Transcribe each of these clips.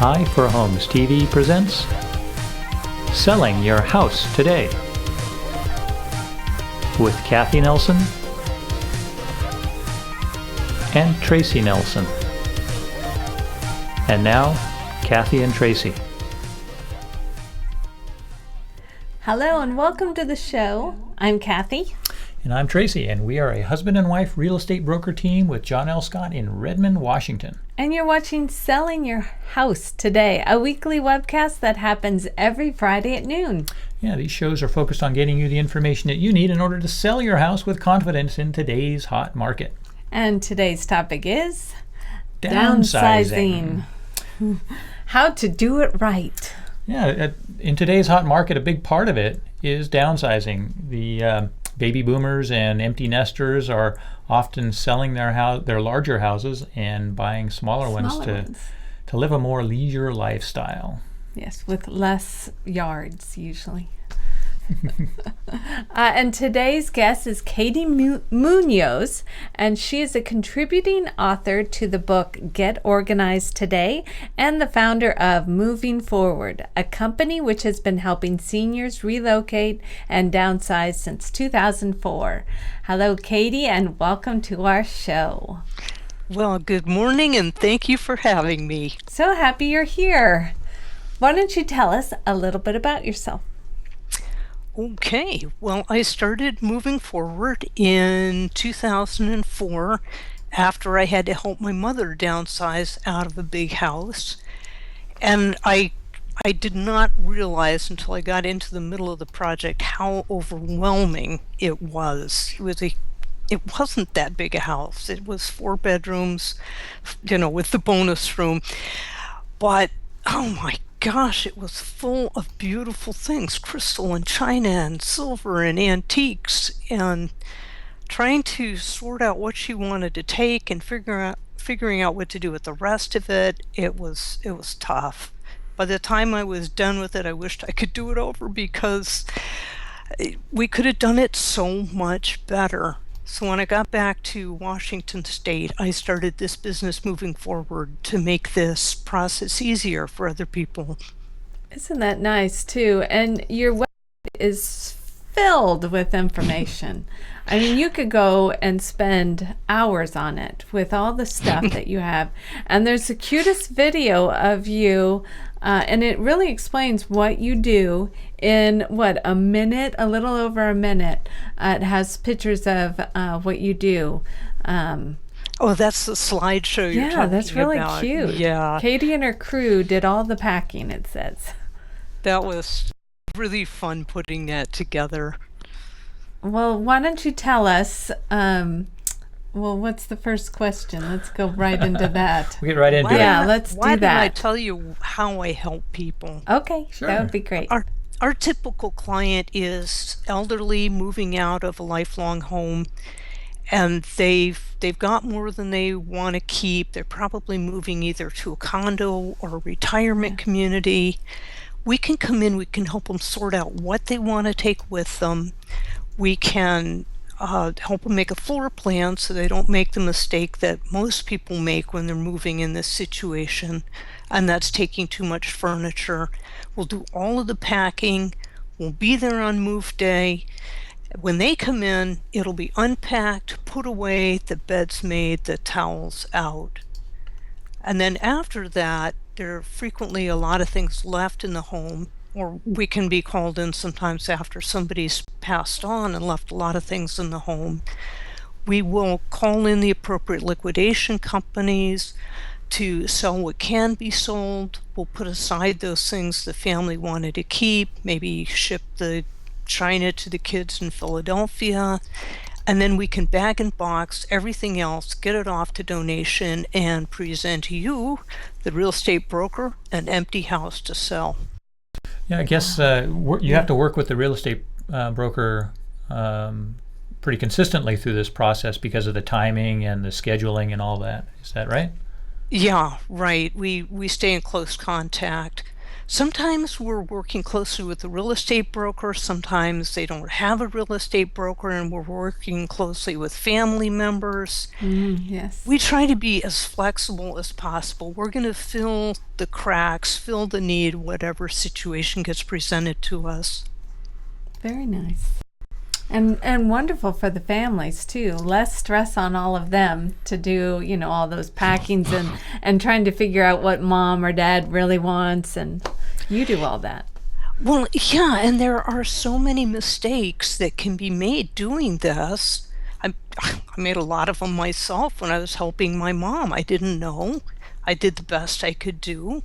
I for Homes TV presents Selling Your House Today with Kathy Nelson and Tracy Nelson. And now, Kathy and Tracy. Hello and welcome to the show. I'm Kathy. And I'm Tracy, and we are a husband and wife real estate broker team with John L. Scott in Redmond, Washington. And you're watching Selling Your House Today, a weekly webcast that happens every Friday at noon. Yeah, these shows are focused on getting you the information that you need in order to sell your house with confidence in today's hot market. And today's topic is Downsizing. How to do it right. Yeah, in today's hot market, a big part of it is downsizing. The baby boomers and empty nesters are often selling their larger houses and buying smaller ones to live a more leisure lifestyle. Yes, with less yards usually. And today's guest is Katie Munoz, and she is a contributing author to the book Get Organized Today and the founder of Moving Forward, a company which has been helping seniors relocate and downsize since 2004. Hello, Katie, and welcome to our show. Well, good morning, and thank you for having me. So happy you're here. Why don't you tell us a little bit about yourself? Okay, well, I started Moving Forward in 2004 after I had to help my mother downsize out of a big house. And I did not realize until I got into the middle of the project how overwhelming it was. It wasn't that big a house. It was 4 bedrooms, with the bonus room. But, oh my gosh, it was full of beautiful things, crystal and china and silver and antiques, and trying to sort out what she wanted to take and figuring out what to do with the rest of it. It was tough. By the time I was done with it, I wished I could do it over because we could have done it so much better. So when I got back to Washington State, I started this business Moving Forward to make this process easier for other people. Isn't that nice, too? And your website is filled with information. I mean, you could go and spend hours on it with all the stuff that you have. And there's the cutest video of you, and it really explains what you do in, a minute, a little over a minute. It has pictures of what you do. Oh, that's the slideshow you're talking about. Yeah, that's really cute. Yeah. Katie and her crew did all the packing, it says. That was really fun putting that together. Well, why don't you tell us, what's the first question? Let's go right into that. We'll get right into it. Yeah, let's do that. Why don't I tell you how I help people? Okay, sure. That would be great. Our typical client is elderly moving out of a lifelong home, and they've got more than they want to keep. They're probably moving either to a condo or a retirement community. We can come in, we can help them sort out what they want to take with them. We can help them make a floor plan so they don't make the mistake that most people make when they're moving in this situation, and that's taking too much furniture. We'll do all of the packing. We'll be there on move day. When they come in, it'll be unpacked, put away, the bed's made, the towels out. And then after that, there are frequently a lot of things left in the home, or we can be called in sometimes after somebody's passed on and left a lot of things in the home. We will call in the appropriate liquidation companies to sell what can be sold. We'll put aside those things the family wanted to keep, maybe ship the china to the kids in Philadelphia, and then we can bag and box everything else, get it off to donation, and present you, the real estate broker, an empty house to sell. Yeah, I guess you have to work with the real estate broker pretty consistently through this process because of the timing and the scheduling and all that. Is that right? Yeah, right. We stay in close contact. Sometimes we're working closely with the real estate broker. Sometimes they don't have a real estate broker and we're working closely with family members. Yes. We try to be as flexible as possible. We're going to fill the cracks, fill the need, whatever situation gets presented to us. Very nice. And wonderful for the families too. Less stress on all of them to do, all those packings and trying to figure out what mom or dad really wants, and you do all that. Well, yeah, and there are so many mistakes that can be made doing this. I made a lot of them myself when I was helping my mom. I didn't know. I did the best I could do.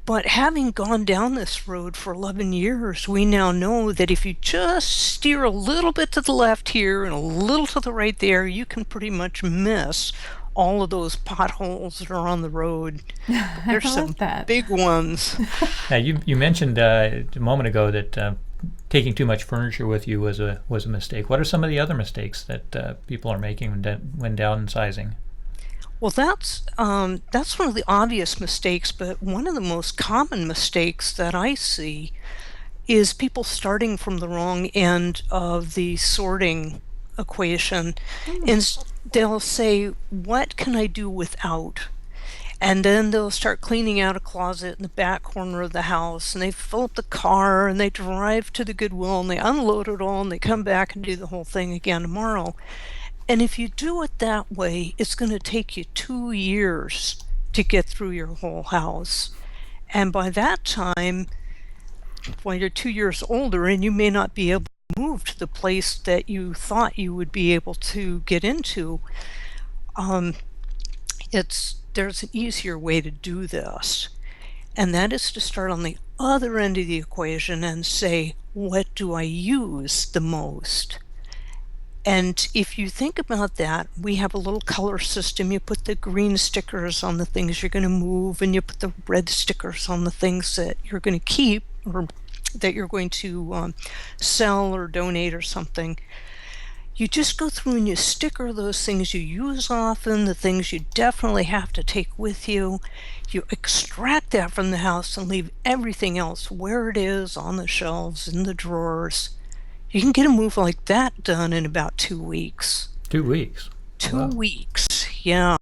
But having gone down this road for 11 years, we now know that if you just steer a little bit to the left here and a little to the right there, you can pretty much miss all of those potholes that are on the road. There's some big ones. Now, you mentioned a moment ago that taking too much furniture with you was a mistake. What are some of the other mistakes that people are making when downsizing? Well, that's one of the obvious mistakes, but one of the most common mistakes that I see is people starting from the wrong end of the sorting equation. And they'll say, what can I do without? And then they'll start cleaning out a closet in the back corner of the house, and they fill up the car, and they drive to the Goodwill, and they unload it all, and they come back and do the whole thing again tomorrow. And if you do it that way, it's going to take you 2 years to get through your whole house. And by that time, well, you're 2 years older and you may not be able to move to the place that you thought you would be able to get into. There's an easier way to do this. And that is to start on the other end of the equation and say, what do I use the most? And if you think about that, we have a little color system. You put the green stickers on the things you're going to move, and you put the red stickers on the things that you're going to keep or that you're going to sell or donate or something. You just go through and you sticker those things you use often, the things you definitely have to take with you. You extract that from the house and leave everything else where it is, on the shelves, in the drawers. You can get a move like that done in about 2 weeks. 2 weeks? 2 weeks, yeah.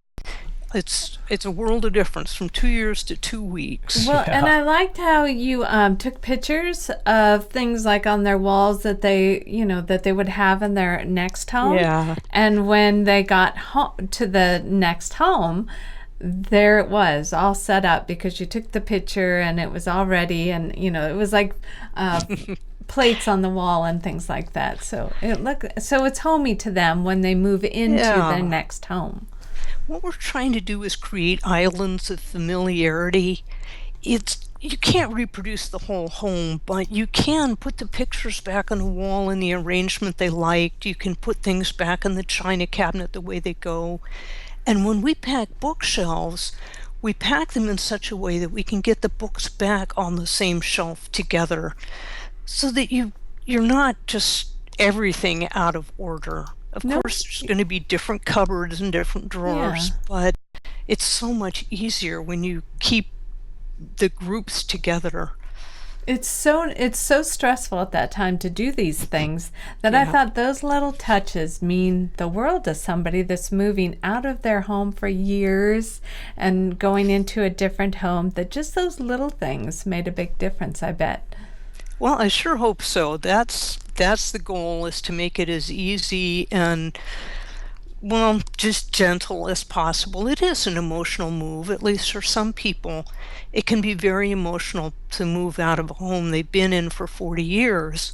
It's a world of difference from 2 years to 2 weeks. Well, Yeah. and I liked how you took pictures of things like on their walls that they would have in their next home. Yeah. And when they got to the next home, there it was all set up because you took the picture and it was all ready, and it was like plates on the wall and things like that. So it's homey to them when they move into their next home. What we're trying to do is create islands of familiarity. You can't reproduce the whole home, but you can put the pictures back on the wall in the arrangement they liked. You can put things back in the china cabinet the way they go. And when we pack bookshelves, we pack them in such a way that we can get the books back on the same shelf together, so that you're not just everything out of order. Of course, there's going to be different cupboards and different drawers, but it's so much easier when you keep the groups together. It's so stressful at that time to do these things that I thought those little touches mean the world to somebody that's moving out of their home for years and going into a different home, that just those little things made a big difference, I bet. Well, I sure hope so. That's the goal, is to make it as easy and, well, just gentle as possible. It is an emotional move, at least for some people. It can be very emotional to move out of a home they've been in for 40 years,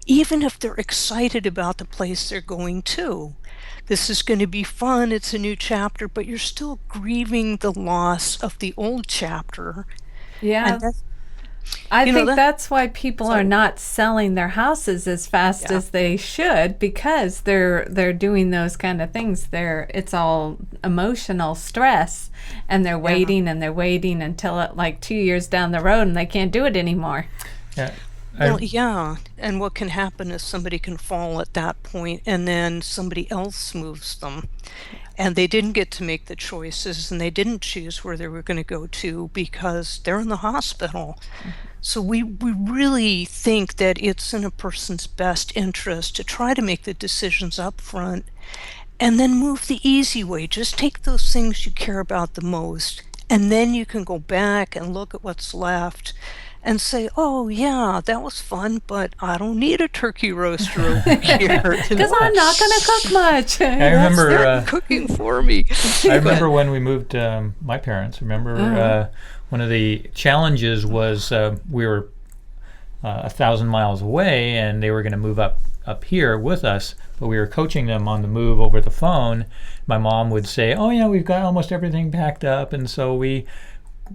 even if they're excited about the place they're going to. This is going to be fun, it's a new chapter, but you're still grieving the loss of the old chapter. Yeah. And I think that's why people are not selling their houses as fast as they should, because they're doing those kind of things. It's all emotional stress, and they're waiting and they're waiting until like 2 years down the road and they can't do it anymore. Yeah. Well, yeah, and what can happen is somebody can fall at that point and then somebody else moves them. And they didn't get to make the choices and they didn't choose where they were going to go to because they're in the hospital. So we really think that it's in a person's best interest to try to make the decisions up front and then move the easy way. Just take those things you care about the most, and then you can go back and look at what's left and say, oh, yeah, that was fun, but I don't need a turkey roaster over here. Because I'm not going to cook much. I remember They're cooking for me. I remember when we moved, my parents, one of the challenges was we were 1,000 miles away and they were going to move up here with us, but we were coaching them on the move over the phone. My mom would say, oh yeah, we've got almost everything packed up, and so we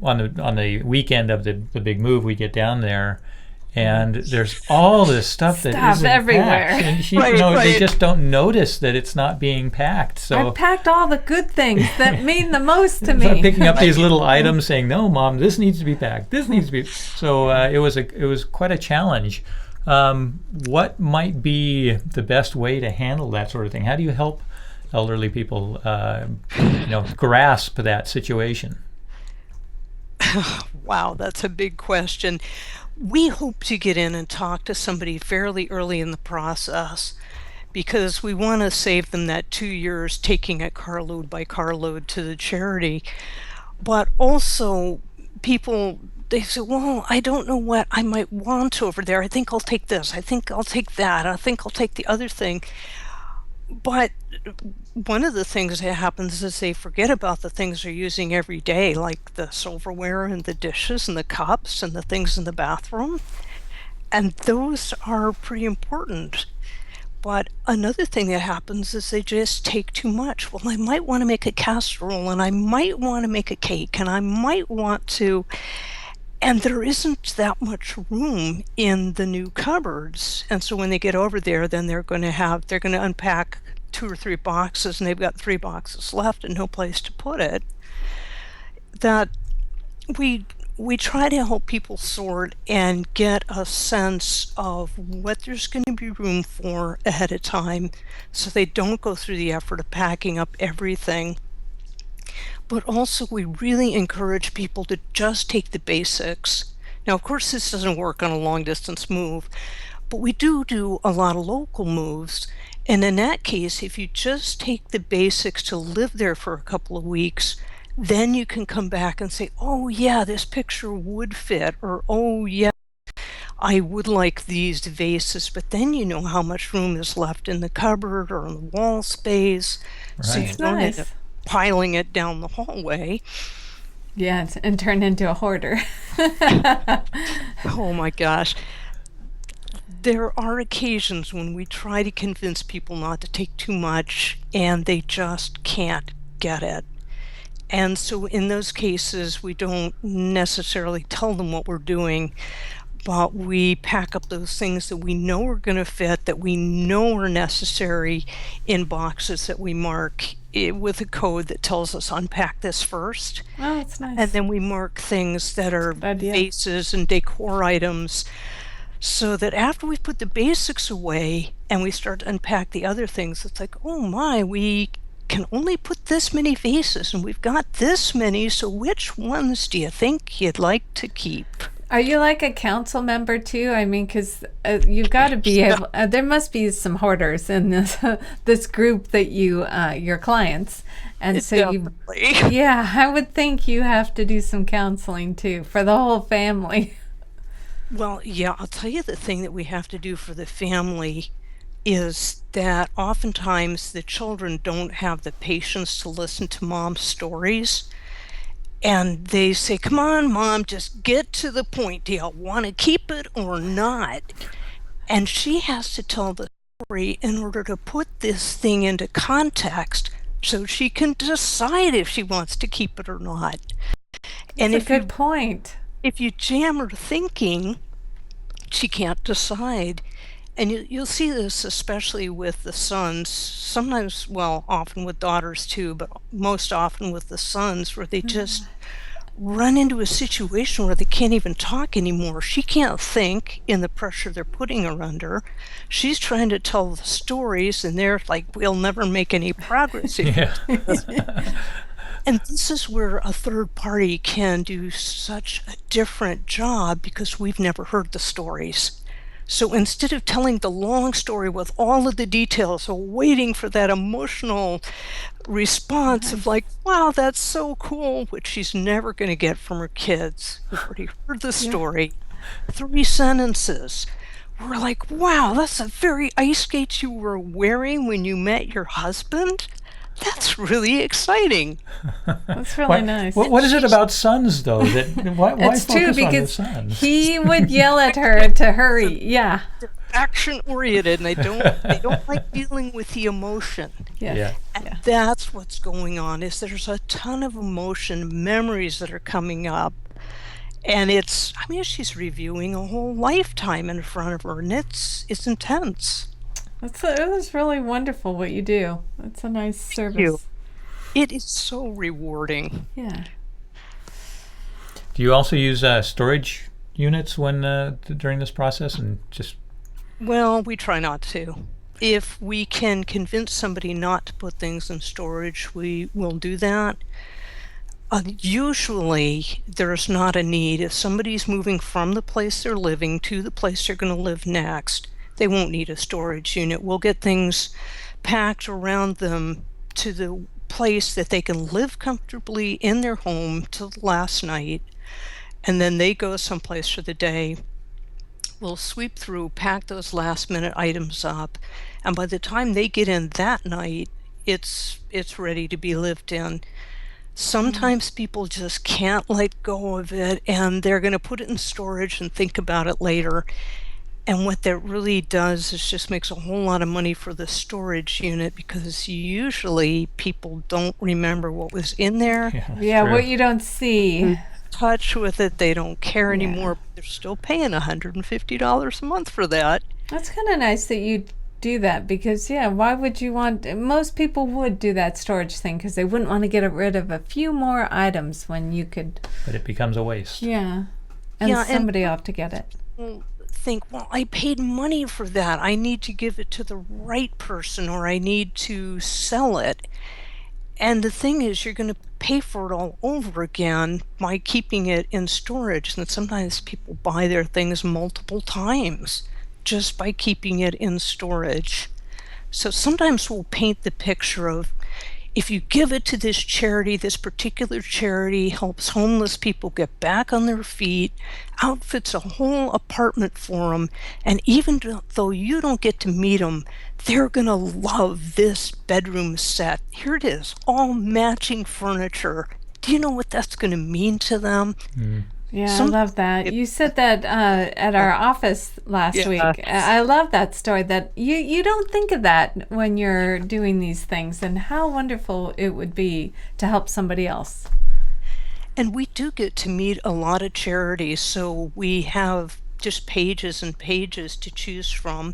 on the weekend of the big move, we get down there and there's all this stuff that isn't everywhere. packed. And she, Right. they just don't notice that it's not being packed. So I packed all the good things that mean the most to so me. picking up these little items, saying, "No, Mom, this needs to be packed. This needs to be." So it was quite a challenge. What might be the best way to handle that sort of thing? How do you help elderly people, grasp that situation? Wow, that's a big question. We hope to get in and talk to somebody fairly early in the process because we want to save them that 2 years taking it carload by carload to the charity. But also, people, they say, well, I don't know what I might want over there. I think I'll take this. I think I'll take that. I think I'll take the other thing. But one of the things that happens is they forget about the things they're using every day, like the silverware and the dishes and the cups and the things in the bathroom. And those are pretty important. But another thing that happens is they just take too much. Well, I might want to make a casserole and I might want to make a cake and I might want to. And there isn't that much room in the new cupboards. And so when they get over there, then they're going to unpack 2 or 3 boxes and they've got 3 boxes left and no place to put it. That we try to help people sort and get a sense of what there's going to be room for ahead of time so they don't go through the effort of packing up everything. But also we really encourage people to just take the basics. Now, of course, this doesn't work on a long distance move, but we do a lot of local moves. And in that case, if you just take the basics to live there for a couple of weeks, then you can come back and say, oh yeah, this picture would fit, or oh yeah, I would like these vases, but then you know how much room is left in the cupboard or in the wall space. So you Right. don't end Nice. up piling it down the hallway. Yeah, and turn into a hoarder. Oh my gosh. There are occasions when we try to convince people not to take too much and they just can't get it. And so in those cases, we don't necessarily tell them what we're doing, but we pack up those things that we know are going to fit, that we know are necessary in boxes that we mark with a code that tells us unpack this first. Oh, that's nice. And then we mark things that are Good idea. vases and decor items so that after we put the basics away and we start to unpack the other things, it's like, oh my, we can only put this many vases and we've got this many, so which ones do you think you'd like to keep? Are you like a council member too? I mean, because you've got to be able. There must be some hoarders in this this group that your clients, and so Definitely. yeah, I would think you have to do some counseling too for the whole family. Well, yeah, I'll tell you the thing that we have to do for the family is that oftentimes the children don't have the patience to listen to mom's stories. And they say, come on, Mom, just get to the point. Do you want to keep it or not? And she has to tell the story in order to put this thing into context so she can decide if she wants to keep it or not. And That's a good point. if you jam her thinking, she can't decide. And you'll see this especially with the sons, sometimes, well, often with daughters too, but most often with the sons, where they just run into a situation where they can't even talk anymore. She can't think in the pressure they're putting her under. She's trying to tell the stories, and they're like, we'll never make any progress. Yeah. And this is where a third party can do such a different job because we've never heard the stories. So instead of telling the long story with all of the details or waiting for that emotional response of like, wow, that's so cool, which she's never going to get from her kids who've already heard the story, 3 sentences. We're like, wow, that's the very ice skates you were wearing when you met your husband? That's really exciting. That's really nice. What is it about sons, though? Why It's true focus on the because sons? he would yell at her to hurry. Yeah. They're action oriented, and they don't like dealing with the emotion. Yes. Yeah. And that's what's going on. Is there's a ton of emotion, memories that are coming up, and she's reviewing a whole lifetime in front of her, and it's intense. It was really wonderful what you do. It's a nice service. You. It is so rewarding. Yeah. Do you also use storage units during this process, and just? Well, we try not to. If we can convince somebody not to put things in storage, we will do that. Usually, there's not a need. If somebody's moving from the place they're living to the place they're going to live next, they won't need a storage unit. We'll get things packed around them to the place that they can live comfortably in their home till the last night, and then they go someplace for the day. We'll sweep through, pack those last minute items up, and by the time they get in that night, it's ready to be lived in. Sometimes people just can't let go of it, and they're going to put it in storage and think about it later. And what that really does is just makes a whole lot of money for the storage unit, because usually people don't remember what was in there. Yeah, true. what you don't see. Touch with it, they don't care anymore. But they're still paying $150 a month for that. That's kind of nice that you do that, because why would you most people would do that storage thing because they wouldn't want to get rid of a few more items when you could. But it becomes a waste. And somebody will have to get it. Think, well, I paid money for that. I need to give it to the right person, or I need to sell it. And the thing is, you're going to pay for it all over again by keeping it in storage. And sometimes people buy their things multiple times just by keeping it in storage. So sometimes we'll paint the picture of, if you give it to this charity, this particular charity helps homeless people get back on their feet, outfits a whole apartment for them, and even though you don't get to meet them, they're going to love this bedroom set. Here it is, all matching furniture. Do you know what that's going to mean to them? I love that. You said that at our office last week. I love that story, that you don't think of that when you're doing these things, and how wonderful it would be to help somebody else. And we do get to meet a lot of charities, so we have just pages and pages to choose from.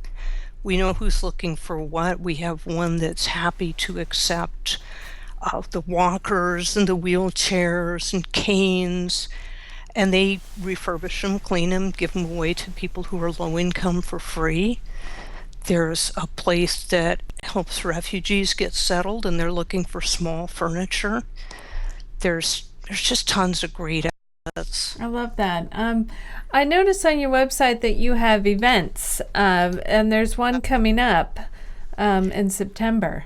We know who's looking for what. We have one that's happy to accept the walkers and the wheelchairs and canes, and they refurbish them, clean them, give them away to people who are low income for free. There's a place that helps refugees get settled, and they're looking for small furniture. There's just tons of great outlets. I love that. I noticed on your website that you have events, and there's one coming up in September.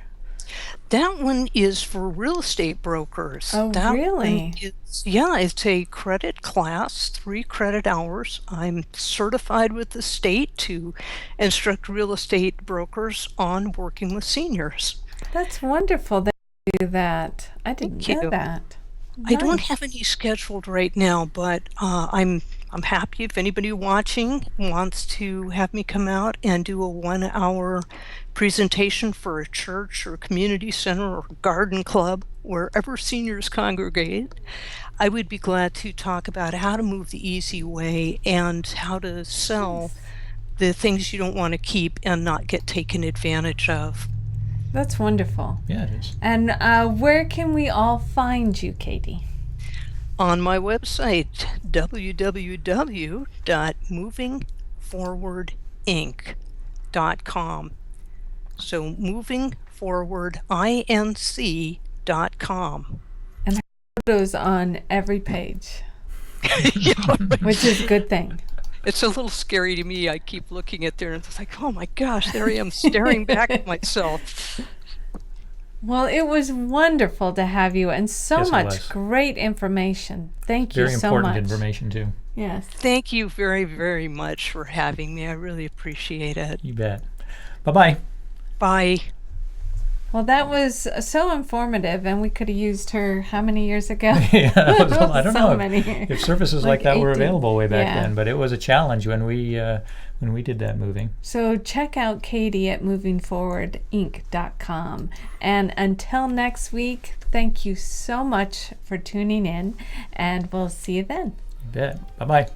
That one is for real estate brokers. Oh, that really? It's a credit class, 3 credit hours. I'm certified with the state to instruct real estate brokers on working with seniors. That's wonderful that you do that. I didn't know that. I don't have any scheduled right now, but I'm happy if anybody watching wants to have me come out and do a 1-hour presentation for a church or community center or garden club, wherever seniors congregate. I would be glad to talk about how to move the easy way and how to sell the things you don't want to keep and not get taken advantage of. That's wonderful. Yeah, it is. And where can we all find you, Katie? On my website, www.movingforwardinc.com. So movingforwardinc.com. And photos on every page, Yeah, which is a good thing. it's a little scary to me. I keep looking at there and it's like, oh my gosh, there I am staring back at myself. Well, it was wonderful to have you, and so Yes, it much was. great information. Thank you Very so important much. information, too. Yes. Thank you very, very much for having me. I really appreciate it. You bet. Bye-bye. Bye. Well, that was so informative, and we could have used her how many years ago? Yeah, that was, I don't So know many. if services like that were 18. available way back Yeah. then, but it was a challenge when we did that moving. So check out Katie at movingforwardinc.com. And until next week, thank you so much for tuning in, and we'll see you then. You bet. Bye-bye.